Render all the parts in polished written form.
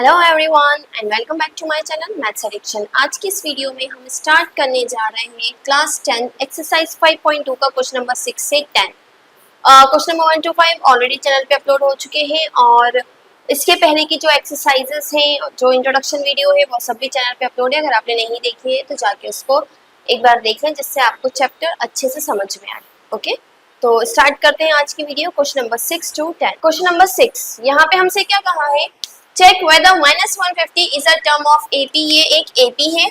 Hello everyone and welcome back to my channel maths addiction. आज की इस video में हम स्टार्ट करने जा रहे हैं क्लास 10 एक्सरसाइज 5.2 का क्वेश्चन नंबर 6 से 10। Question number 1 to 5 already channel पे अपलोड हो चुके हैं और इसके पहले की जो एक्सरसाइजेस हैं, जो इंट्रोडक्शन वीडियो है, वो सब भी चैनल पे अपलोड है। अगर आपने नहीं देखी है तो जाके उसको एक बार देख लें, जिससे आपको चैप्टर अच्छे से समझ में आए। ओके, तो स्टार्ट करते हैं आज की video. Question number 6 to 10। Question number 6, यहाँ पे हमसे क्या कहा है, check whether -150 is a term of AP. ये एक एपी है,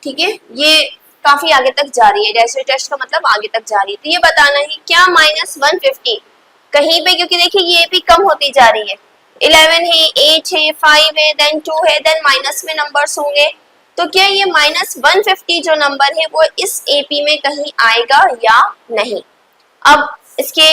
ठीक है, ये काफी आगे तक जा रही है। डेसिमल टेस्ट का मतलब आगे तक जा रही है, तो ये बताना है क्या -150 कहीं पे, क्योंकि देखिए ये एपी कम होती जा रही है। 11 है, 8 है, 5 है, देन 2 है, देन माइनस में नंबर्स होंगे, तो क्या ये -150 जो नंबर है वो इस एपी में कहीं आएगा या नहीं। अब इसके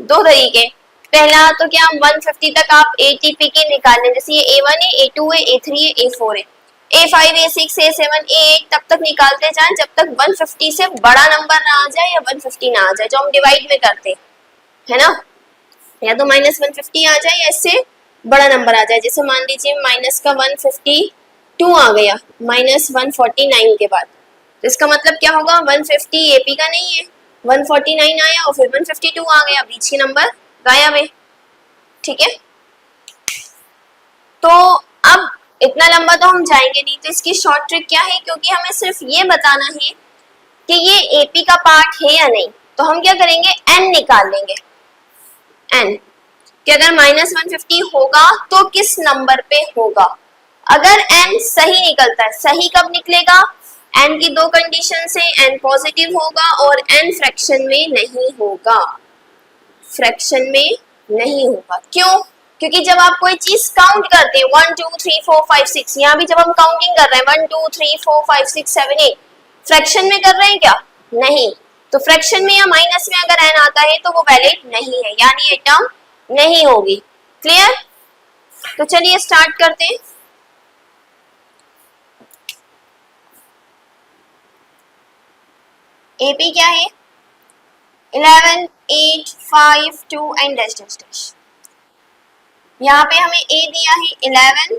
दो तरीके, पहला तो क्या 150 तक आप एटीपी के निकालने, जैसे ये A1 है, A2 है, A3 है, A4 है, A5, A6, A7, A8 तब तक निकालते जाएं जब तक 150 से बड़ा नंबर ना आ जाए या 150 ना आ जाए, जो हम डिवाइड में करते हैं, है ना। या तो -150 आ जाए या इससे बड़ा नंबर आ जाए। जैसे मान लीजिए माइनस का 152 आ गया -149 के बाद, तो इसका मतलब क्या होगा, 150 एपी का नहीं है, 149 आया और फिर 152 आ गया, बीच के नंबर गायब है। ठीक है, तो अब इतना लंबा तो हम जाएंगे नहीं, तो इसकी शॉर्ट ट्रिक क्या है, क्योंकि हमें सिर्फ ये बताना है कि ये एपी का पार्ट है या नहीं, तो हम क्या करेंगे, एन निकाल लेंगे। एन कि अगर -150 होगा तो किस नंबर पे होगा। अगर एन सही निकलता है, सही कब निकलेगा, एन की दो कंडीशन से, एन पॉजिटिव होगा और एन फ्रैक्शन में नहीं होगा। फ्रैक्शन में नहीं होगा क्यों, क्योंकि जब आप कोई चीज काउंट करते हैं 1 2 3 4 5 6, यहाँ भी जब हम काउंटिंग कर रहे हैं 1 2 3 4 5 6 7 8, फ्रैक्शन में कर रहे हैं क्या, नहीं। तो फ्रैक्शन में या माइनस में अगर एन आता है तो वो वैलिड नहीं है, यानी ये टर्म नहीं होगी। क्लियर, तो चलिए स्टार्ट करते हैं। एपी क्या है, 11 8 5 2 एंड डैश डैश डैश। यहाँ पे हमें ए दिया है 11,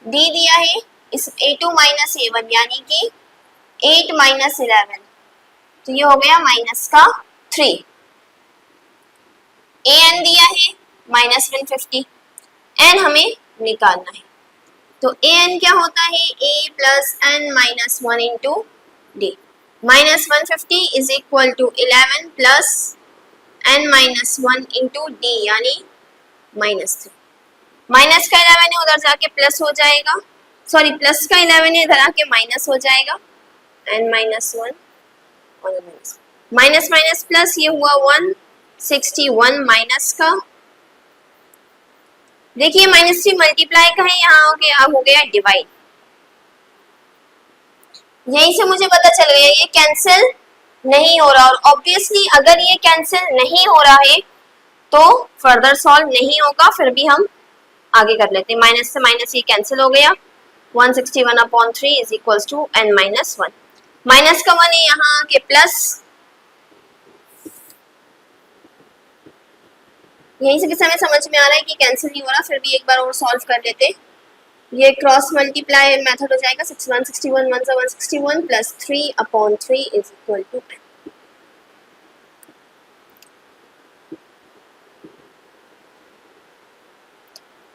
डी दिया है इस A2 माइनस A1 यानी कि 8 माइनस 11, तो ये हो गया माइनस का 3। एन दिया है -150, एन हमें निकालना है, तो एन क्या होता है, A plus N minus 1 into D. -150 is equal to 11 plus N minus 1 into D यानी -3। माइनस का 11 है, उधर जाके प्लस हो जाएगा, सॉरी प्लस का 11 है, इधर आके माइनस हो जाएगा, एन माइनस 1 और माइनस माइनस प्लस, ये हुआ 161 माइनस का। देखिए -3 मल्टीप्लाई का है, यहाँ हो गया डिवाइड। यहीं से मुझे पता चल गया ये कैंसिल नहीं हो रहा, और ऑब्वियसली अगर ये कैंसिल नहीं हो रहा है तो फर्दर सॉल्व नहीं होगा, फिर भी हम आगे कर लेते हैं। माइनस से माइनस ये कैंसिल हो गया, 161/3 is equals to n minus 1। Minus का 1 है, यहाँ के प्लस, यहीं से किसी हमें समझ में आ रहा है कि कैंसिल नहीं हो रहा, फिर भी एक बार और सॉल्व कर लेते। ये क्रॉस मल्टीप्लाई मेथड हो जाएगा, 161 161 plus 3/3 is equal to n।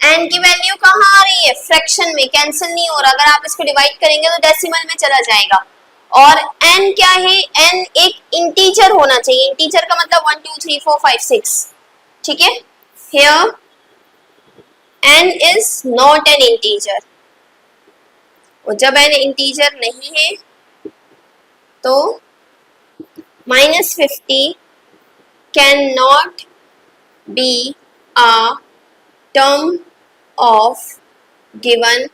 N की वैल्यू कहाँ आ रही है, फ्रैक्शन में, कैंसिल नहीं हो रहा। अगर आप इसको डिवाइड करेंगे तो डेसिमल में चला जाएगा। और एन क्या है, एन एक इंटीजर होना चाहिए। इंटीजर का मतलब 1 2 3 4 5 6, ठीक है। Here n is not an integer, और जब एन इंटीजर नहीं है तो -50 can not be a term of given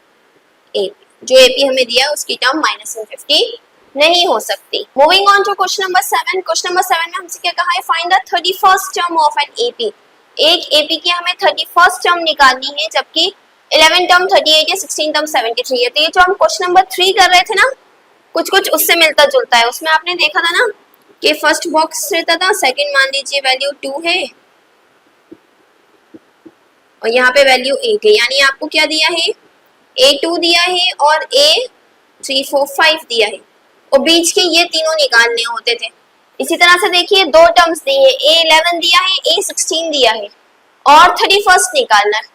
AP. जो एपी हमें दिया उसकी टर्म -150 नहीं हो सकती। Moving on to question number 7। Question number 7 में हमसे क्या कहा है, find the 31st term of an AP. एक एपी की हमें 31st टर्म निकालनी है, जबकि 11 टर्म 38 है, 16 टर्म 73 है। तो ये जो हम क्वेश्चन नंबर 3 कर रहे थे ना, कुछ कुछ उससे मिलता जुलता है। उसमें आपने देखा था ना कि फर्स्ट बॉक्स रहता था, सेकंड मान लीजिए वैल्यू 2 है और यहाँ पे वैल्यू 8 है, यानी आपको क्या दिया है, A2 दिया है और A3 4 5 दिया है, और बीच के ये तीनों निकालने होते थे। इसी तरह से देखिए दो टर्म्स दी है, A11 दिया है, A16 दिया है और 31st निकालना है।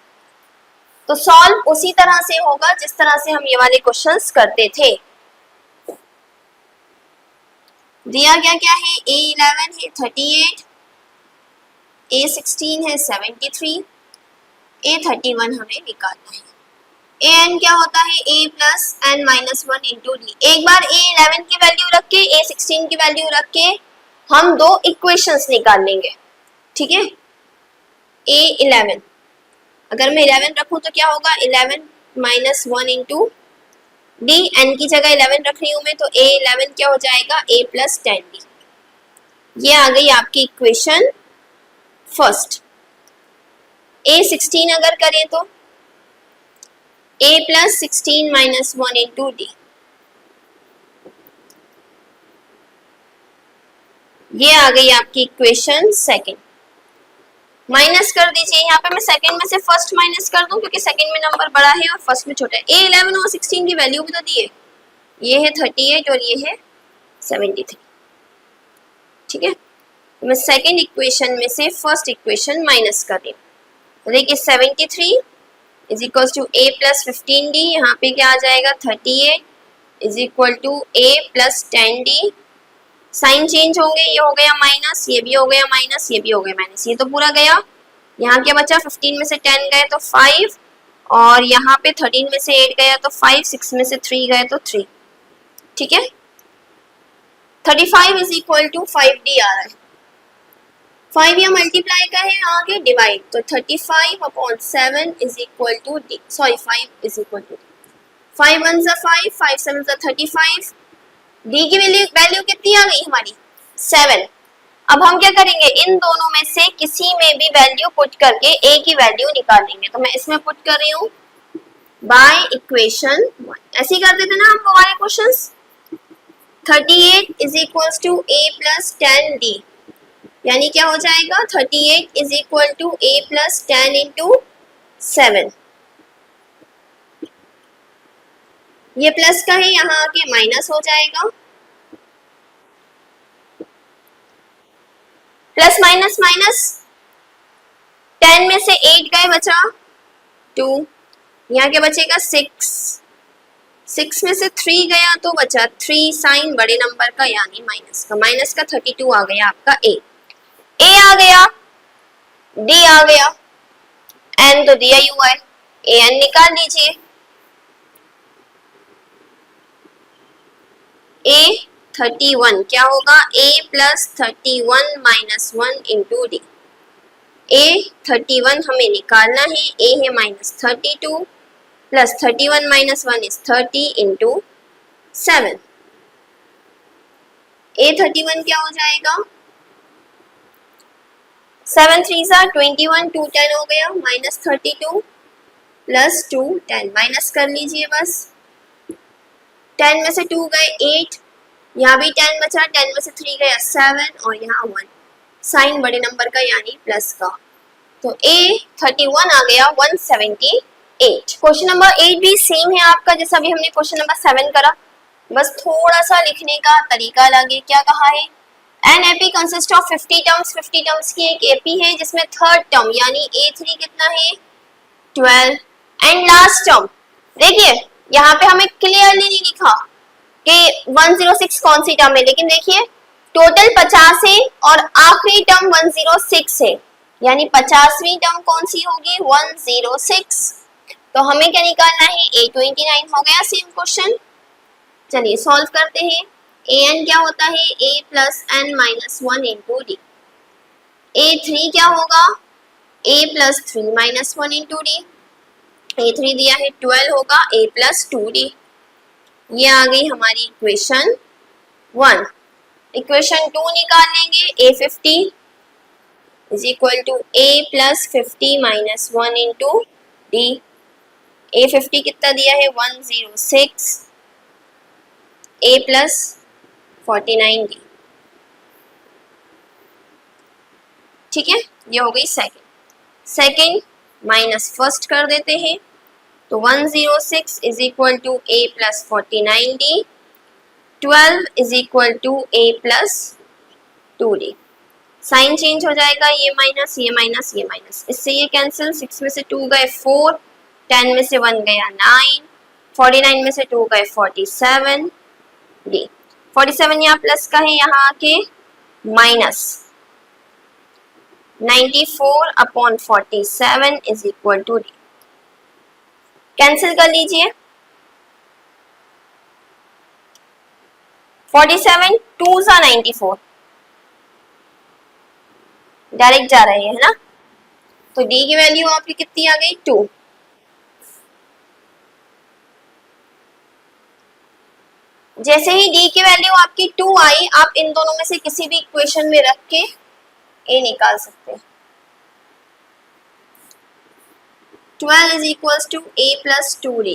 तो सॉल्व उसी तरह से होगा जिस तरह से हम ये वाले क्वेश्चंस करते थे। दिया गया क्या है, A11 है 38, A16 है 73, A31 हमें निकालना है। an क्या होता है, a plus N minus one into d. एक बार A11 की वैल्यू रख के A16 की वैल्यू रख के हम दो इक्वेशंस निकाल लेंगे, ठीक है। A11 अगर मैं 11 रखूं तो क्या होगा, 11 minus one into d, n की जगह 11 रख रही हूं मैं, तो A11 क्या हो जाएगा, a प्लस 10d। ये आ गई आपकी इक्वेशन फर्स्ट। A16 अगर करें तो a plus 16 minus one into d, ये आ गई आपकी इक्वेशन सेकंड। माइनस कर दीजिए, यहाँ पे मैं सेकंड में से फर्स्ट माइनस कर दूं क्योंकि सेकंड में नंबर बड़ा है और फर्स्ट में छोटा है। A11 और 16 की वैल्यू भी तो दी है, ये है 38 और ये है 73, ठीक है। मैं सेकंड इक्वेशन में से फर्स्ट इक्वेशन माइनस कर रही हूँ। देखिए 73 is equal to a plus 15d, यहाँ पे क्या आ जाएगा, 38 is equal to a plus 10d। Sign change होंगे, ये हो गया माइनस, ये भी हो गया माइनस, ये भी हो गया माइनस, ये तो पूरा गया। यहाँ क्या बचा, 15 में से 10 गए तो 5, और यहाँ पे 13 में से 8 गया तो 5, 6 में से 3 गए तो 3, ठीक है। 35 इज इक्वल टू 5d आ रहा है, 5 या मल्टीप्लाई का है, आगे डिवाइड, तो 35 upon 7 is equal to d, sorry 5 is equal to 5 1 जा 5, 5 7 जा 35। डी की वैल्यू कितनी आ गई हमारी, 7। अब हम क्या करेंगे, इन दोनों में से किसी में भी वैल्यू पुट करके ए की वैल्यू निकालेंगे। तो मैं इसमें पुट कर रही हूँ बाय इक्वेशन 1, ऐसे ही करते थे ना हम हमारे questions. 38 is equal to a plus 10d, यानी क्या हो जाएगा, 38 is equal to a plus 10 into 7। ये प्लस का है, यहाँ आके माइनस हो जाएगा, प्लस माइनस माइनस, 10 में से 8 गए बचा 2, यहाँ के बचेगा 6, 6 में से 3 गया तो बचा 3, साइन बड़े नंबर का यानी माइनस का, माइनस का 32 आ गया आपका a आ गया, d आ गया, n तो दिया ही हुआ है, an निकाल लीजिए। A31 क्या होगा, a plus 31 minus 1 into D. A31 हमें निकालना है, a है minus 32 plus 31 minus 1 is 30 into 7। A31 क्या हो जाएगा, 7 3 जा 21, 2 10 हो गया, माइनस 32 प्लस 2 10, माइनस कर लीजिए बस। 10 में से 2 गए 8, यहाँ भी 10 बचा, 10 में से 3 गया 7 और यहाँ 1, साइन बड़े नंबर का यानी प्लस का, तो A31 आ गया 178। क्वेश्चन नंबर 8 भी सेम है आपका जैसा अभी हमने क्वेश्चन नंबर 7 करा, बस थोड़ा सा लिखने का तरीका अलग है। क्या कहा है, an AP consist of 50 terms, 50 terms की एक एपी है जिसमें थर्ड टर्म यानी A3 कितना है 12, एंड लास्ट टर्म, देखिए यहाँ पे हमें क्लियरली नहीं लिखा कि 106 कौन सी टर्म है, लेकिन देखिए टोटल 50 है और आखिरी टर्म 106 है, यानी 50वीं टर्म कौन सी होगी 106। तो हमें क्या निकालना है, A29 हो गया सेम क्वेश्चन। चलिए सॉल्व करते हैं। an क्या होता है, a plus N minus 1 into d. A3 क्या होगा, a plus 3 minus 1 into d. A3 दिया है 12 होगा a प्लस 2d। ये आ गई हमारी इक्वेशन 1। इक्वेशन 2 निकाल लेंगे, A50 is equal to a plus 50 minus 1 into d. A50 कितना दिया है 106, a प्लस 49d, ठीक है। ये हो गई सेकंड। माइनस फर्स्ट कर देते हैं, तो 106 is equal to a plus 49d, 12 is equal to a plus 2d। Sign change हो जाएगा, ये माइनस ये माइनस ये माइनस, इससे ये कैंसिल, 6 में से 2 गए 4, 10 में से 1 गया 9, 49 में से 2 गए 47 डी। 47 यहाँ प्लस का है, यहाँ आके minus 94 upon 47 is equal to d. Cancel कर लीजिए, 47 2 सा 94, डायरेक्ट जा रहे हैं, है ना। तो डी की वैल्यू आपकी कितनी आ गई, 2। जैसे ही डी की वैल्यू आपकी 2 आई, आप इन दोनों में से किसी भी इक्वेशन में रख के ए निकाल सकते हैं। 12 is equal to a plus 2d,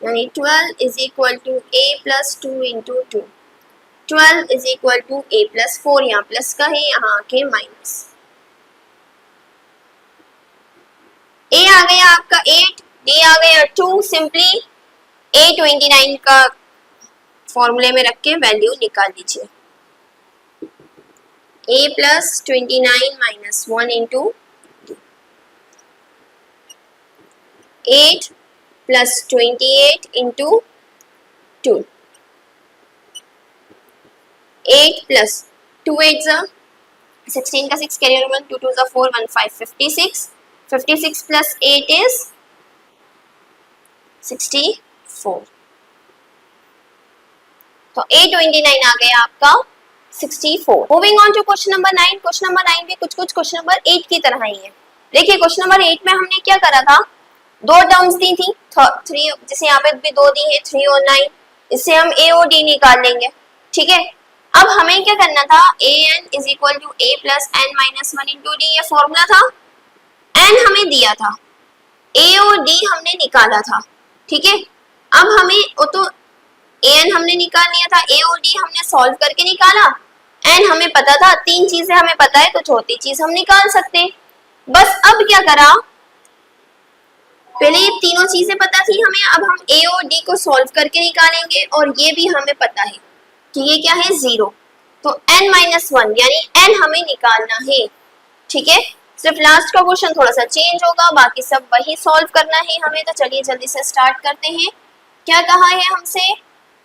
यानी 12 is equal to a plus 2 into 2, 12 is equal to a plus 4, यहाँ प्लस का है, यहाँ आके माइनस। ए आ गया आपका 8, डी आ गया 2, सिंपली ए 29 का फॉर्मूले में रख के वैल्यू निकाल लीजिए। A plus 29 minus 1 into 8 plus 28 into 2, 8 plus 2 8 जा 16 का 6 कैरी ओवर 2 2 जा 4 1 5 56, 56 प्लस 8 इज 64, तो A29 आ गया आपका 64। Moving on to question number 9। Question number 9 भी कुछ क्वेश्चन नंबर 8 की तरह ही है। देखिए क्वेश्चन नंबर 8 में हमने क्या करा था, दो टर्म्स दी थी, 3 जैसे यहाँ पे भी 2 दी है, 3 और 9, इससे हम A और D निकाल लेंगे, ठीक है। अब हमें क्या करना था, an is equal to a plus n minus 1 into d, ये फॉर्मूला था। n हमें दिया था, a और d हमने निकाला था, ठीक है। अब हमें वो तो an हमने निकाल लिया था, a और d हमने सॉल्व करके निकाला, n हमें पता था, 3 चीजें हमें पता है तो चौथी चीज हम निकाल सकते हैं। बस अब क्या करा, पहले ये तीनों चीजें पता थी हमें, अब हम a और d को सॉल्व करके निकालेंगे, और ये भी हमें पता है कि ये क्या है 0, तो n माइनस 1 यानी n हमें निकालना है, ठीक है। सिर्फ लास्ट का क्वेश्चन थोड़ा सा चेंज होगा, बाकी सब वही सॉल्व करना है हमें। तो चलिए जल्दी से स्टार्ट करते हैं। क्या कहा है हमसे,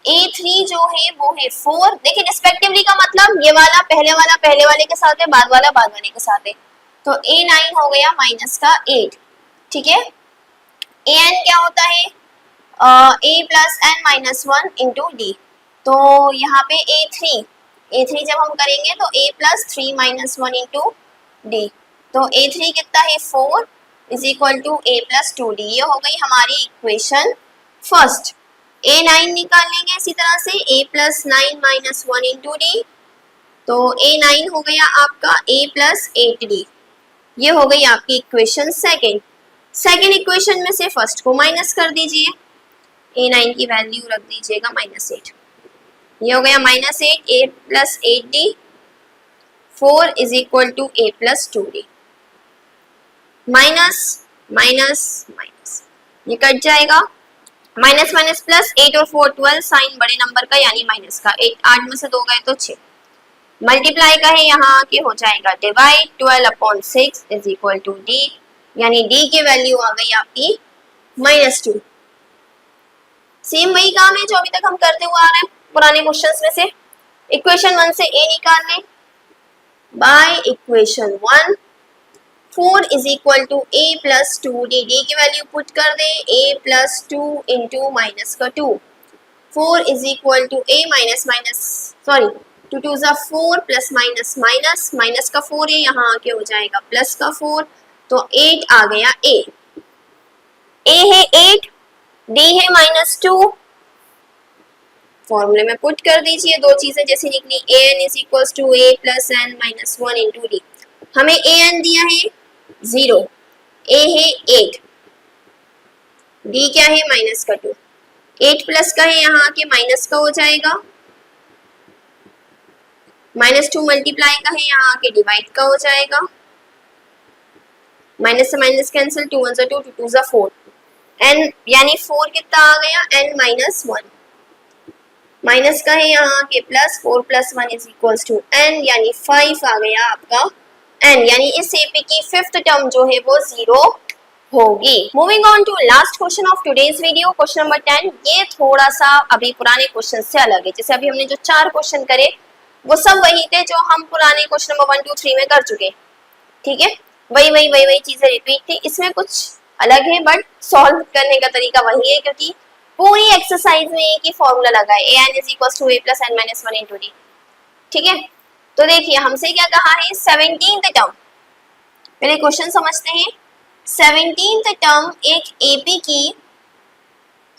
A3 जो है वो है 4, देखिए रिस्पेक्टिवली का मतलब ये वाला पहले वाले के साथ है, बाद वाला बाद वाले के साथ है, तो A9 हो गया माइनस का 8, ठीक है। an क्या होता है, a plus N minus 1 into d, तो यहाँ पे A3 जब हम करेंगे तो a plus 3 minus 1 into d, तो A3 कितना है 4 is equal to a plus 2d, ये हो गई हमारी इक्वेशन फर्स्ट। A9 निकाल लेंगे इसी तरह से, a plus 9 minus 1 into d, तो A9 हो गया आपका a प्लस 8d, ये हो गई आपकी इक्वेशन सेकेंड इक्वेशन में से फर्स्ट को माइनस कर दीजिए, A9 की वैल्यू रख दीजिएगा -8, ये हो गया -8, a plus 8d, 4 is equal to a plus 2d, minus minus minus ये कट जाएगा, माइनस माइनस प्लस, 8 और 4 12, साइन बड़े नंबर का यानी माइनस का, 8 में से 2 गए तो 6, मल्टीप्लाई का है यहाँ आके हो जाएगा divide, 12 upon 6 is equal to d, यानी d की वैल्यू आ गई आपकी -2। सेम वही काम है जो अभी तक हम करते हुए आ रहे हैं पुराने क्वेश्चंस में से। इक्वेशन 1 से a निकाल लें, by equation 1 4 is equal to a plus 2d, d की वैल्यू पुट कर दे, a प्लस 2 इंटू माइनस का 2, 4 is equal to a minus minus sorry 2 2 जा 4 प्लस माइनस माइनस, माइनस का 4 है, यहाँ आके हो जाएगा प्लस का 4, तो 8 आ गया a है 8, d है -2, फॉर्मूले में पुट कर दीजिए, दो चीजें जैसे निकली, an is equal to a plus n minus 1 into d, हमें an दिया है 0, a है 8, d क्या है माइनस का 2, 8 प्लस का है, यहाँ आके माइनस का हो जाएगा, -2 मल्टीप्लाई का है, यहाँ आके डिवाइड का हो जाएगा, माइनस से माइनस कैंसिल, 2 1 2, 2 2 4, n यानी 4 कितना आ गया, n माइनस 1, माइनस का है यहाँ के plus, 4 plus 1 is equals to n, यानी 5 आ गया आपका n, यानी इस एपी की फिफ्थ टर्म जो है वो 0 होगी। Moving on to last question of today's video, question number 10। ये थोड़ा सा अभी पुराने क्वेश्चन से अलग है। जैसे अभी हमने जो 4 क्वेश्चन करे वो सब वही थे जो हम पुराने क्वेश्चन नंबर 1 2 3 में कर चुके, ठीक है, वही चीजें रिपीट थी। इसमें कुछ अलग है बट सॉल्व करने का तरीका वही है, क्योंकि पूरी एक्सरसाइज में एक ही फॉर्मूला लगा है, an is equals to a plus n minus 1 into d, ठीक है। तो देखिए हमसे क्या कहा है, 17th टर्म, पहले क्वेश्चन समझते हैं। 17th टर्म एक एपी की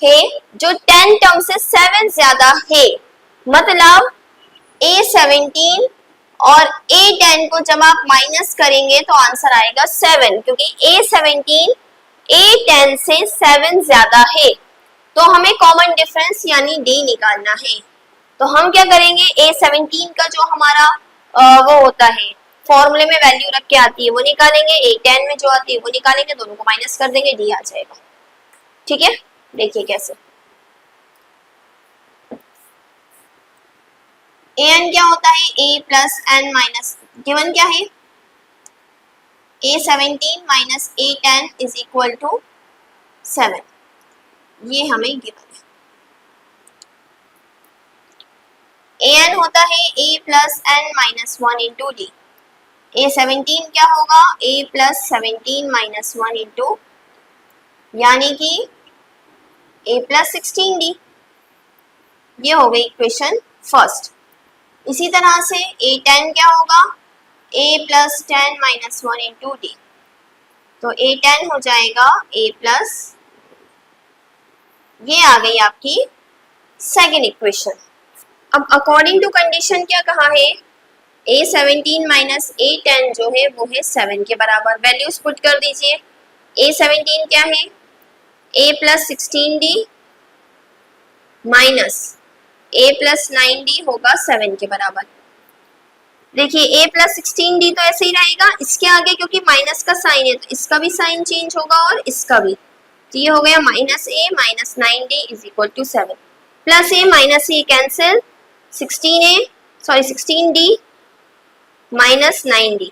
है जो 10 टर्म से 7 ज्यादा है, मतलब a17 और a10 को जब आप माइनस करेंगे तो आंसर आएगा 7, क्योंकि a17 a10 से 7 ज्यादा है। तो हमें कॉमन डिफरेंस यानी d निकालना है। तो हम क्या करेंगे, a17 का जो हमारा वो होता है फॉर्मूले में वैल्यू रख के आती है वो निकालेंगे, a10 में जो आती है वो निकालेंगे, दोनों को माइनस कर देंगे, d आ जाएगा, ठीक है। देखिए कैसे, an क्या होता है, a plus n minus, given क्या है, a17 minus a10 is equal to 7, ये हमें गिवन है। an होता है a plus n minus 1 into D, a17 क्या होगा, a प्लस 17 माइनस 1 इंटू, यानी कि a प्लस 16d, ये हो गई इक्वेशन फर्स्ट। इसी तरह से a10 क्या होगा, a plus 10 minus 1 into d, तो a10 हो जाएगा a प्लस, ये आ गई आपकी सेकेंड इक्वेशन। अब अकॉर्डिंग टू कंडीशन क्या कहा है, a17 माइनस a10 जो है वो है 7 के बराबर, वैल्यूज पुट कर दीजिए। a17 क्या है, a plus 16d minus a plus 9d होगा 7 के बराबर। देखिए a प्लस 16d तो ऐसे ही रहेगा, इसके आगे क्योंकि माइनस का साइन है तो इसका भी साइन चेंज होगा और इसका भी, तो ये हो गया minus a minus 9d is equal to 7, plus a minus a cancel, 16d minus 9d,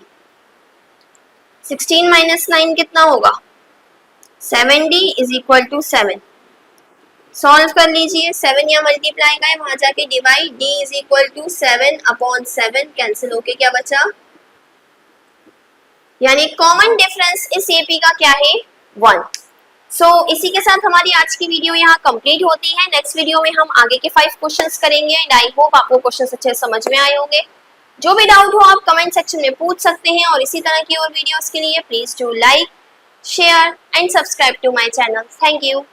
16 minus 9 कितना होगा, 7d is equal to 7। Solve कर लीजिए, 7 या मल्टीप्लाई का है वहां जाके divide, d is equal to 7 upon 7 cancel होके क्या बचा, यानी कॉमन डिफरेंस इस एपी का क्या है, 1। सो इसी के साथ हमारी आज की वीडियो यहाँ कंप्लीट होती है। नेक्स्ट वीडियो में हम आगे के 5 क्वेश्चंस करेंगे एंड आई होप आपको क्वेश्चंस अच्छे समझ में आए होंगे। जो भी डाउट हो आप कमेंट सेक्शन में पूछ सकते हैं और इसी तरह की और वीडियोस के लिए please do like, share and subscribe to my channel. Thank you.